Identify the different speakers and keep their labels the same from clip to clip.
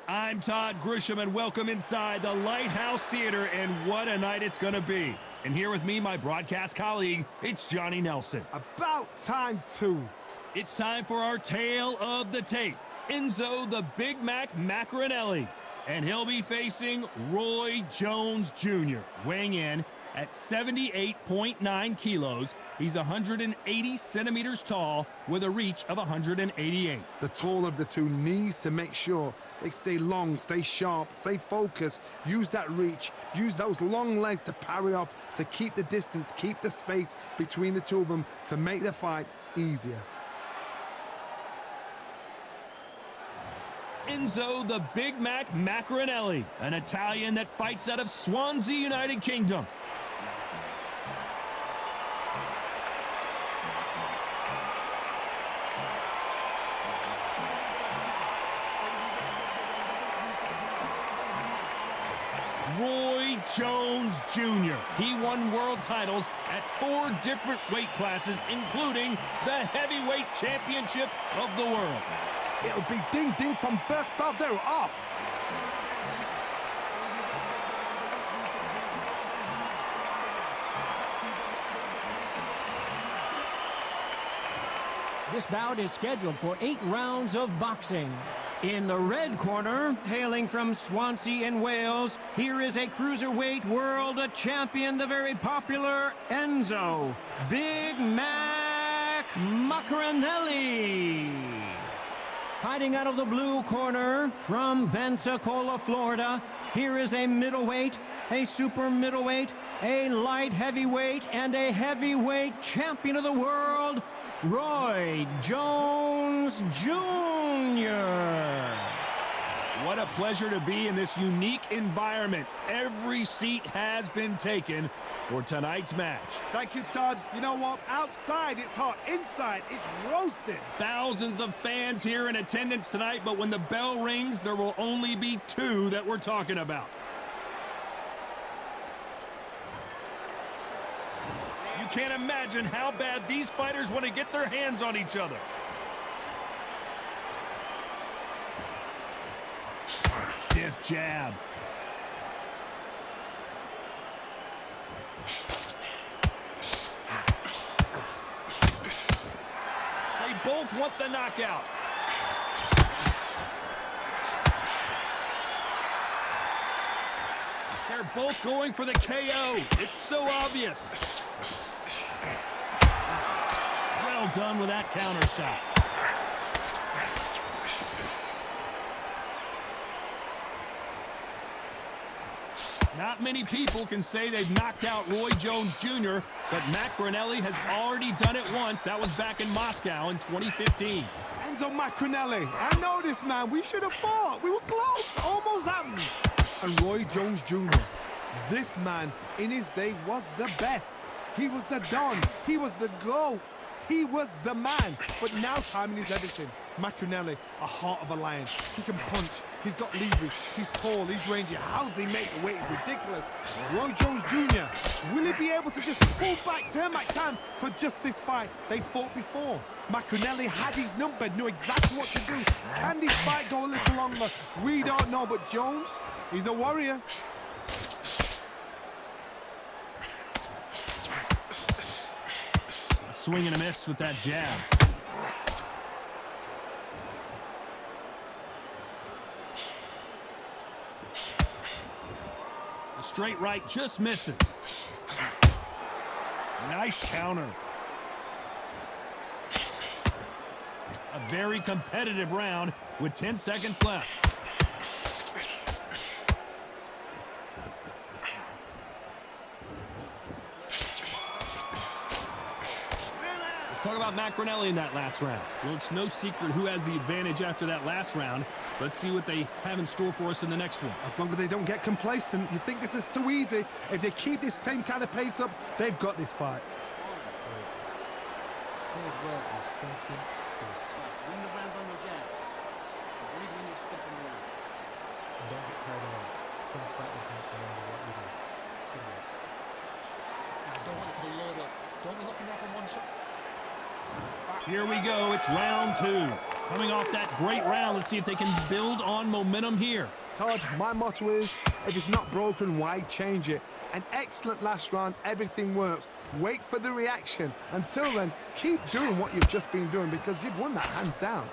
Speaker 1: I'm Todd Grisham, and welcome inside the Lighthouse Theater, and what a night it's going to be. And here with me, my broadcast colleague, it's Johnny Nelson.
Speaker 2: About time, too.
Speaker 1: It's time for our tale of the tape. Enzo the Big Mac Maccarinelli, and he'll be facing Roy Jones Jr., weighing in at 78.9 kilos. He's 180 centimeters tall with a reach of 188.
Speaker 2: The taller of the two needs to make sure they stay long, stay sharp, stay focused, use that reach, use those long legs to parry off, to keep the distance, keep the space between the two of them to make the fight easier.
Speaker 1: Enzo the Big Mac Maccarinelli, an Italian that fights out of Swansea, United Kingdom. Roy Jones Jr. He won world titles at 4 different weight classes, including the heavyweight championship of the world.
Speaker 2: It'll be ding-ding from first bell. They're off.
Speaker 3: This bout is scheduled for 8 rounds of boxing. In the red corner, hailing from Swansea in Wales, here is a cruiserweight world champion, the very popular Enzo Big Mac Maccarinelli. Fighting out of the blue corner from Pensacola, Florida, here is a middleweight, a super middleweight, a light heavyweight, and a heavyweight champion of the world, Roy Jones Jr.
Speaker 1: What a pleasure to be in this unique environment. Every seat has been taken for tonight's match.
Speaker 2: Thank you, Todd. You know what? Outside, it's hot. Inside, it's roasted.
Speaker 1: Thousands of fans here in attendance tonight, but when the bell rings, there will only be 2 that we're talking about. You can't imagine how bad these fighters want to get their hands on each other. Stiff jab. They both want the knockout. They're both going for the KO. It's so obvious. Well done with that counter shot. Not many people can say they've knocked out Roy Jones Jr., but Maccarinelli has already done it once. That was back in Moscow in 2015.
Speaker 2: Enzo Maccarinelli. I know this man. We should have fought. We were close. Almost happened. And Roy Jones Jr. This man, in his day, was the best. He was the Don. He was the GOAT. He was the man. But now timing is everything. Maccarinelli, a heart of a lion. He can punch. He's got leverage. He's tall. He's rangy. How does he make the weight? It's ridiculous. Roy Jones Jr., will he be able to just pull back, turn back time for just this fight? They fought before. Maccarinelli had his number, knew exactly what to do. Can this fight go a little longer? We don't know, but Jones, he's a warrior.
Speaker 1: A swing and a miss with that jab. The straight right just misses. Nice counter. A very competitive round with 10 seconds left. Let's talk about Maccarinelli in that last round. Well, it's no secret who has the advantage after that last round. Let's see what they have in store for us in the next one.
Speaker 2: As long as they don't get complacent, you think this is too easy. If they keep this same kind of pace up, they've got this fight.
Speaker 4: Win the round on your jab. Breathe when you're stepping around.
Speaker 5: And don't get carried away. Think back defense and remember what you do. Good work.
Speaker 4: Now, don't want it to load up. Don't be looking there for one shot.
Speaker 1: Here we go. It's round 2. Coming off that great round, let's see if they can build on momentum here.
Speaker 2: Todd, my motto is, if it's not broken, why change it? An excellent last round, everything works. Wait for the reaction. Until then, keep doing what you've just been doing because you've won that hands down.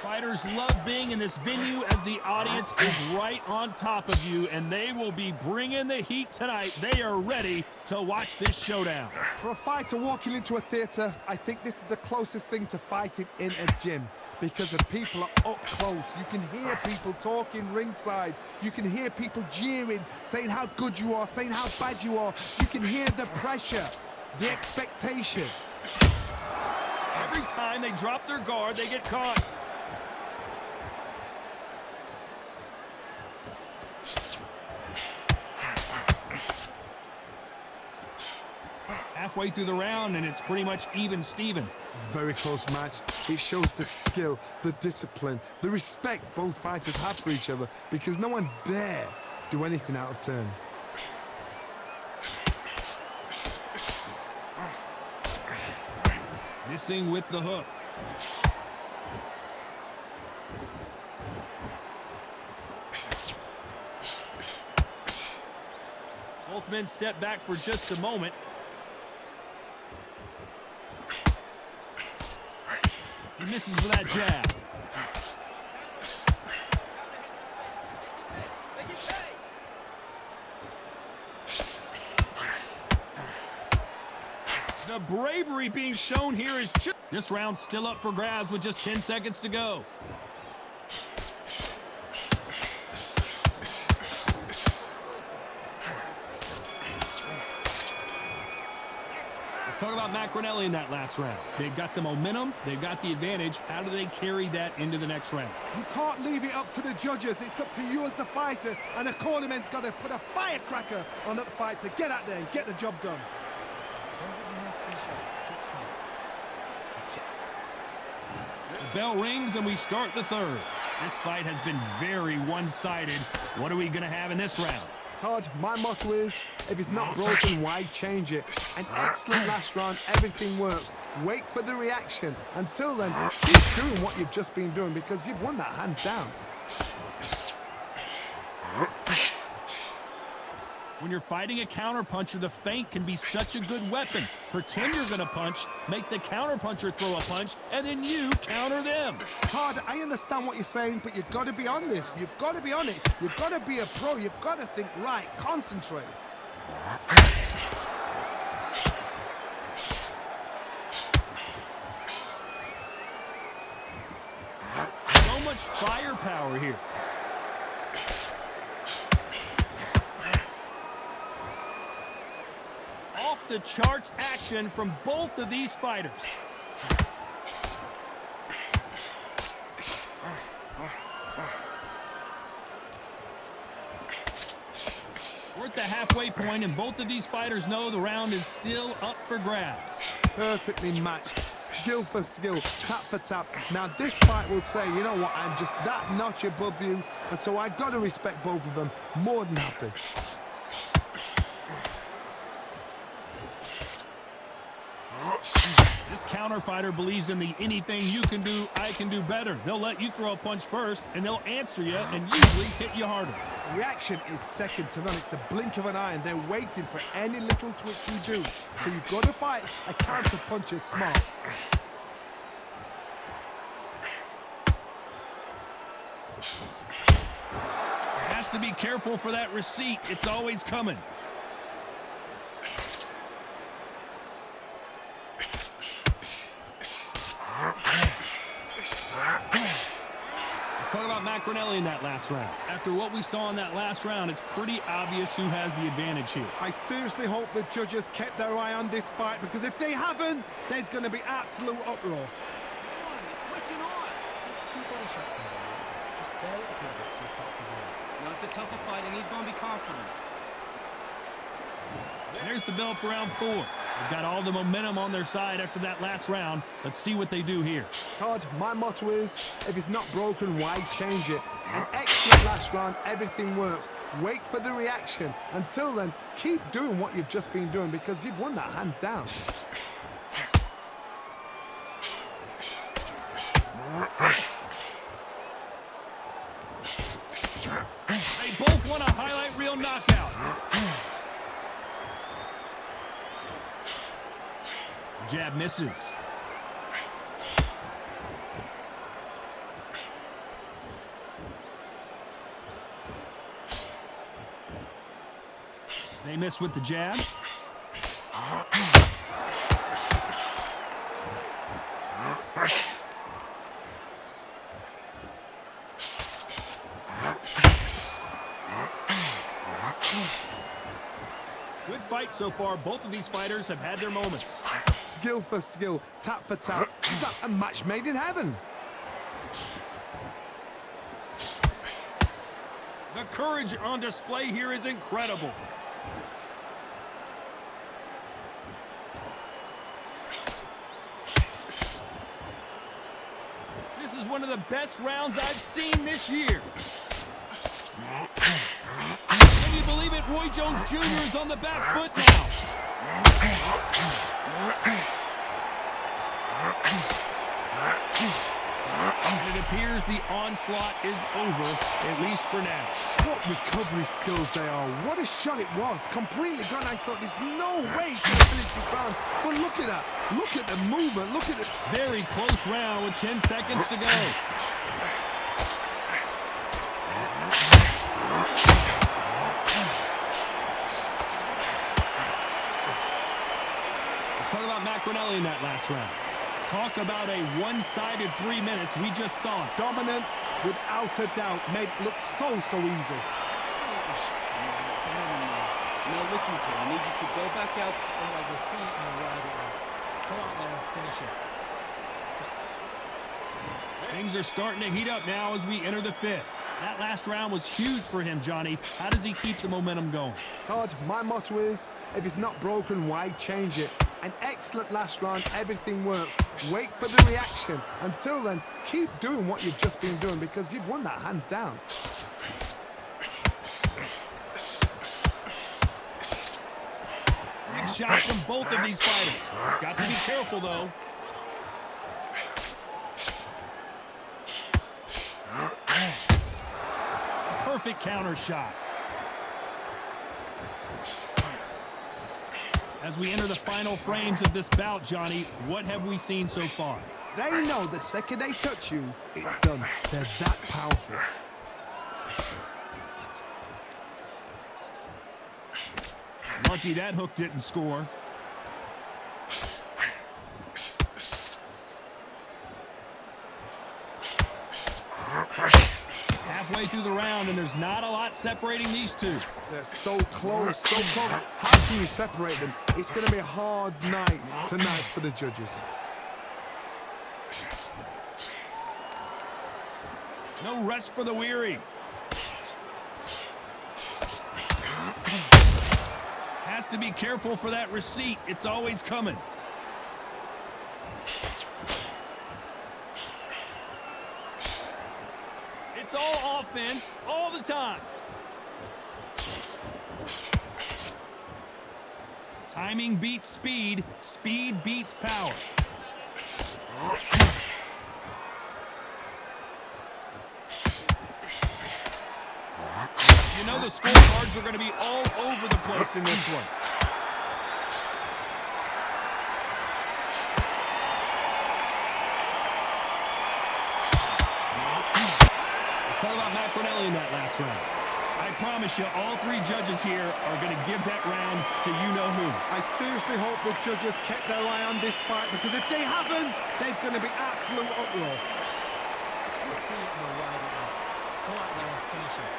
Speaker 1: Fighters love being in this venue as the audience is right on top of you, and they will be bringing the heat tonight. They are ready to watch this showdown.
Speaker 2: For a fighter walking into a theatre, I think this is the closest thing to fighting in a gym because the people are up close. You can hear people talking ringside. You can hear people jeering, saying how good you are, saying how bad you are. You can hear the pressure, the expectation.
Speaker 1: Every time they drop their guard, they get caught. Halfway through the round, and it's pretty much even Steven.
Speaker 2: Very close match. It shows the skill, the discipline, the respect both fighters have for each other because no one dare do anything out of turn.
Speaker 1: Missing with the hook. Both men step back for just a moment. He misses with that jab. The bravery being shown here is just... This round's still up for grabs with just 10 seconds to go. Let's talk about Macronelli in that last round. They've got the momentum, they've got the advantage. How do they carry that into the next round?
Speaker 2: You can't leave it up to the judges. It's up to you as the fighter, and the cornerman's got to put a firecracker on that fight to get out there and get the job done.
Speaker 1: The bell rings and we start the third. This fight has been very one-sided. What are we going to have in this round?
Speaker 2: Todd, my motto is, if it's not broken, why change it? An excellent last round, everything works. Wait for the reaction. Until then, keep doing what you've just been doing because you've won that hands down.
Speaker 1: When you're fighting a counterpuncher, the feint can be such a good weapon. Pretend you're going to punch, make the counterpuncher throw a punch, and then you counter them.
Speaker 2: Todd, I understand what you're saying, but you've got to be on this. You've got to be on it. You've got to be a pro. You've got to think right. Concentrate.
Speaker 1: So much firepower here. Off the charts action from both of these fighters. We're at the halfway point, and both of these fighters know the round is still up for grabs.
Speaker 2: Perfectly matched. Skill for skill, tap for tap. Now this fight will say, you know what, I'm just that notch above you, and so I've got to respect both of them. More than happy.
Speaker 1: This counter fighter believes in the anything you can do, I can do better. They'll let you throw a punch first, and they'll answer you and usually hit you harder.
Speaker 2: Reaction is second to none. It's the blink of an eye, and they're waiting for any little twitch you do. So you've got to fight a counter puncher smart.
Speaker 1: Has to be careful for that receipt. It's always coming. Let's talk about Macronelli in that last round. After what we saw in that last round, it's pretty obvious who has the advantage here.
Speaker 2: I seriously hope the judges kept their eye on this fight, because if they haven't, there's going to be absolute uproar.
Speaker 4: Switching on.
Speaker 5: Two body shots in there. Just bear it up a little bit so you can't figure it.
Speaker 4: No, it's a tougher fight, and he's going to be confident.
Speaker 1: There's the bell for round 4. They've got all the momentum on their side after that last round. Let's see what they do here.
Speaker 2: Todd, my motto is, if it's not broken, why change it? An excellent last round, everything works. Wait for the reaction. Until then, keep doing what you've just been doing because you've won that hands down.
Speaker 1: They both want a highlight reel knockout. Jab misses. They miss with the jab. Good fight so far. Both of these fighters have had their moments.
Speaker 2: Skill for skill, tap for tap. It's like a match made in heaven.
Speaker 1: The courage on display here is incredible. This is one of the best rounds I've seen this year. Can you believe it? Roy Jones Jr. is on the back foot now. And it appears the onslaught is over, at least for now.
Speaker 2: What recovery skills they are. What a shot it was. Completely gone. I thought there's no way to finish this round. But look at that. Look at the movement. Look at it.
Speaker 1: Very close round with 10 seconds to go. Let's talk about Macronelli in that last round. Talk about a one-sided 3 minutes. We just saw it.
Speaker 2: Dominance, without a doubt, made it look so easy.
Speaker 4: Better than that. Now listen to me. I need you to go back out.
Speaker 5: Otherwise, they'll see it and they'll ride it out. Come out there and finish it.
Speaker 1: Things are starting to heat up now as we enter the fifth. That last round was huge for him, Johnny. How does he keep the momentum going?
Speaker 2: Todd, my motto is, if it's not broken, why change it? An excellent last round, everything works. Wait for the reaction. Until then, keep doing what you've just been doing because you've won that hands down.
Speaker 1: Big shot from both of these fighters. Got to be careful, though. Perfect counter shot. As we enter the final frames of this bout, Johnny, what have we seen so far?
Speaker 2: They know the second they touch you, it's done. They're that powerful.
Speaker 1: Lucky that hook didn't score. Halfway through the round, and there's not a lot separating these two.
Speaker 2: They're so close, so close. How can you separate them? It's going to be a hard night tonight for the judges.
Speaker 1: No rest for the weary. Has to be careful for that receipt. It's always coming. It's all offense all the time. Timing beats speed. Speed beats power. You know the scorecards are going to be all over the place in this one. Let's talk about Macronelli in that last round. I promise you, all three judges here are going to give that round to you-know-who.
Speaker 2: I seriously hope the judges kept their eye on this fight because if they haven't, there's going to be absolute uproar.
Speaker 5: They'll see it and they'll ride it out. Come out there and finish it.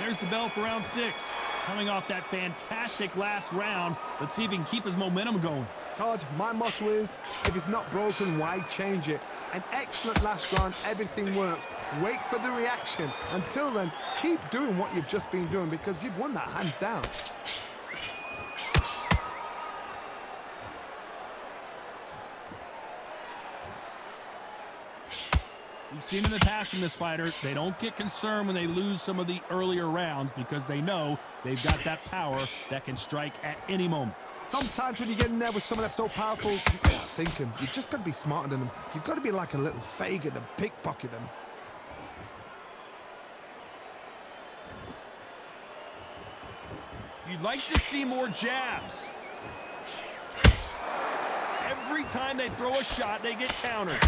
Speaker 1: There's the bell for round 6. Coming off that fantastic last round, let's see if he can keep his momentum going.
Speaker 2: Todd, my motto is, if it's not broken, why change it? An excellent last round, everything works. Wait for the reaction. Until then, keep doing what you've just been doing because you've won that hands down.
Speaker 1: We've seen in the past from this fighter, they don't get concerned when they lose some of the earlier rounds because they know they've got that power that can strike at any moment.
Speaker 2: Sometimes when you get in there with someone that's so powerful, you can't think him. You've just got to be smarter than him. You've got to be like a little Fagin and pickpocket him.
Speaker 1: You'd like to see more jabs. Every time they throw a shot, they get countered.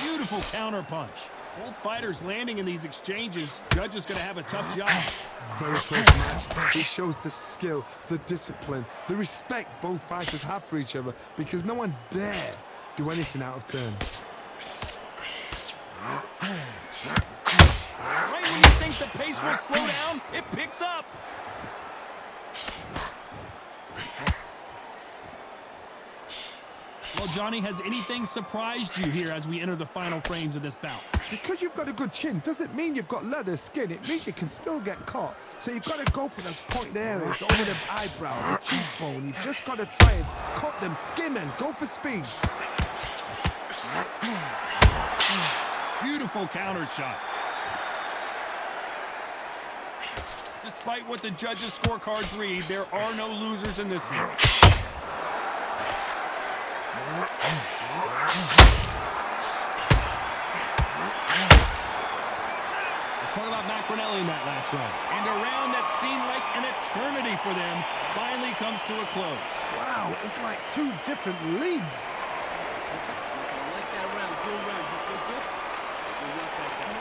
Speaker 1: Beautiful counter punch. Both fighters landing in these exchanges. Judge is going to have a tough job.
Speaker 2: Very close match. It shows the skill, the discipline, the respect both fighters have for each other because no one dare do anything out of turn.
Speaker 1: Right when you think the pace will slow down, it picks up. Well, Johnny, has anything surprised you here as we enter the final frames of this bout?
Speaker 2: Because you've got a good chin doesn't mean you've got leather skin. It means you can still get caught. So you've got to go for those pointed areas over the eyebrow, the cheekbone. You've just got to try and cut them, skim and go for speed.
Speaker 1: Beautiful counter shot. Despite what the judges' scorecards read, there are no losers in this one. Let's talk about Macronelli in that last round. And a round that seemed like an eternity for them finally comes to a close.
Speaker 2: Wow, it's like two different leagues.
Speaker 4: Listen, I like that round. Good round. You feel good? Good round back there.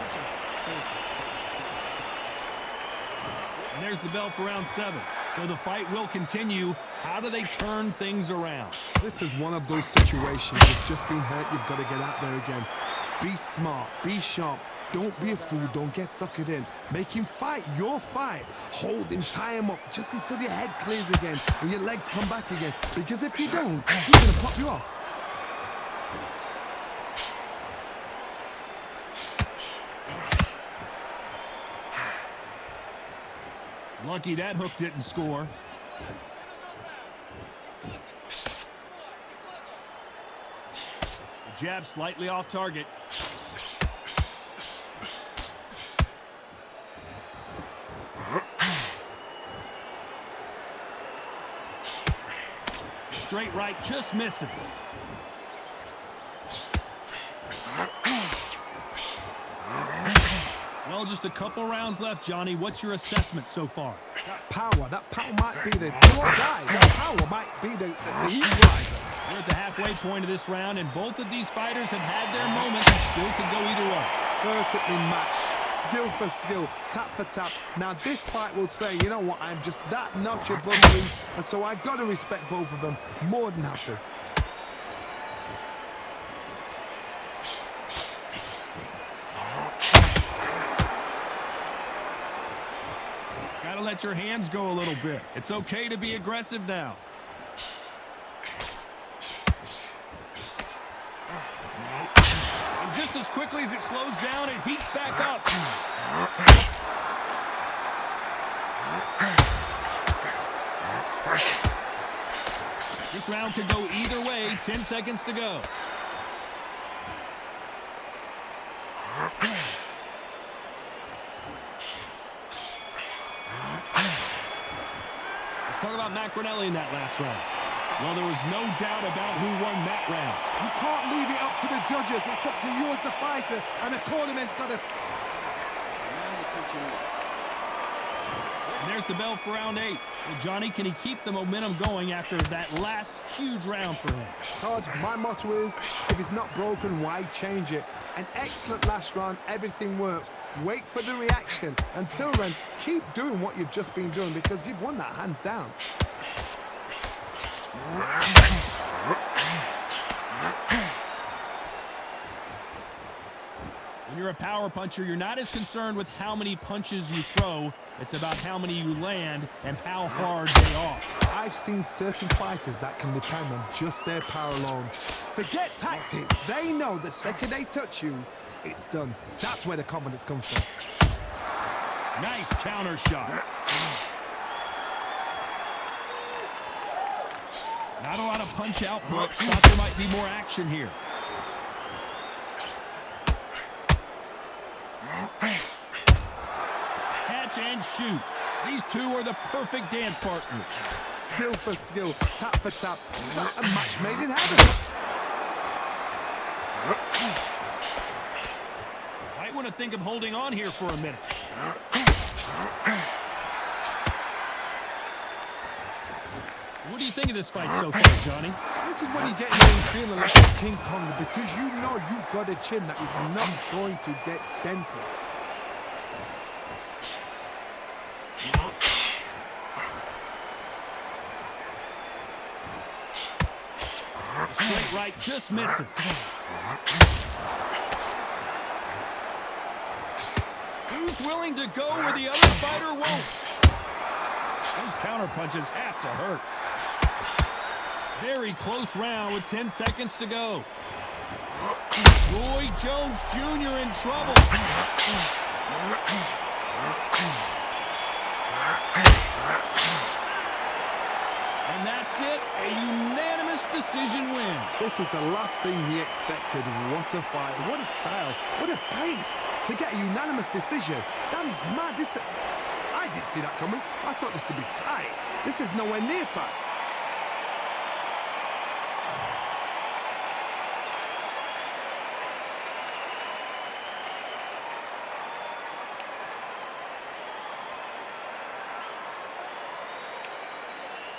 Speaker 1: And there's the bell for round 7. So the fight will continue. How do they turn things around?
Speaker 2: This is one of those situations. You've just been hurt. You've got to get out there again. Be smart. Be sharp. Don't be a fool. Don't get suckered in. Make him fight your fight. Hold him. Tie him up just until your head clears again and your legs come back again. Because if you don't, he's going to pop you off.
Speaker 1: Lucky that hook didn't score. The jab slightly off target. Straight right just misses. Well, just a couple rounds left, Johnny. What's your assessment so far?
Speaker 2: That power might be the do or die. That power might be the equalizer.
Speaker 1: We're at the halfway point of this round, and both of these fighters have had their moments and still could go either way.
Speaker 2: Perfectly matched, skill for skill, tap for tap. Now this fight will say, you know what, I'm just that notch above you, and so I got to respect both of them more than happy.
Speaker 1: Gotta let your hands go a little bit. It's okay to be aggressive now. And just as quickly as it slows down, it heats back up. This round could go either way. 10 seconds to go. Let's talk about Macronelli in that last round. Well, there was no doubt about who won that round.
Speaker 2: You can't leave it up to the judges. It's up to you as the fighter, and the cornerman's got to...
Speaker 4: Now you're switching up.
Speaker 1: And there's the bell for round 8. Well, Johnny, can he keep the momentum going after that last huge round for him?
Speaker 2: Todd, my motto is, if it's not broken, why change it? An excellent last round, everything works. Wait for the reaction. Until then, keep doing what you've just been doing because you've won that hands down.
Speaker 1: When you're a power puncher, you're not as concerned with how many punches you throw. It's about how many you land and how hard they are.
Speaker 2: I've seen certain fighters that can depend on just their power alone. Forget tactics. They know the second they touch you, it's done. That's where the confidence comes from.
Speaker 1: Nice counter shot. Not a lot of punch output. Thought there might be more action here. Catch and shoot. These two are the perfect dance partners.
Speaker 2: Skill for skill, tap for tap. Just like a match made in heaven.
Speaker 1: Might want to think of holding on here for a minute. What do you think of this fight so far, Johnny?
Speaker 2: This is when you get in there feeling like a King Kong because you know you've got a chin that is not going to get dented.
Speaker 1: Straight right just misses. Who's willing to go where the other fighter won't? Those counter punches have to hurt. Very close round with 10 seconds to go. Roy Jones Jr. in trouble. And that's it, a unanimous decision win.
Speaker 2: This is the last thing he expected. What a fight, what a style, what a pace to get a unanimous decision. That is mad. I didn't see that coming. I thought this would be tight. This is nowhere near tight.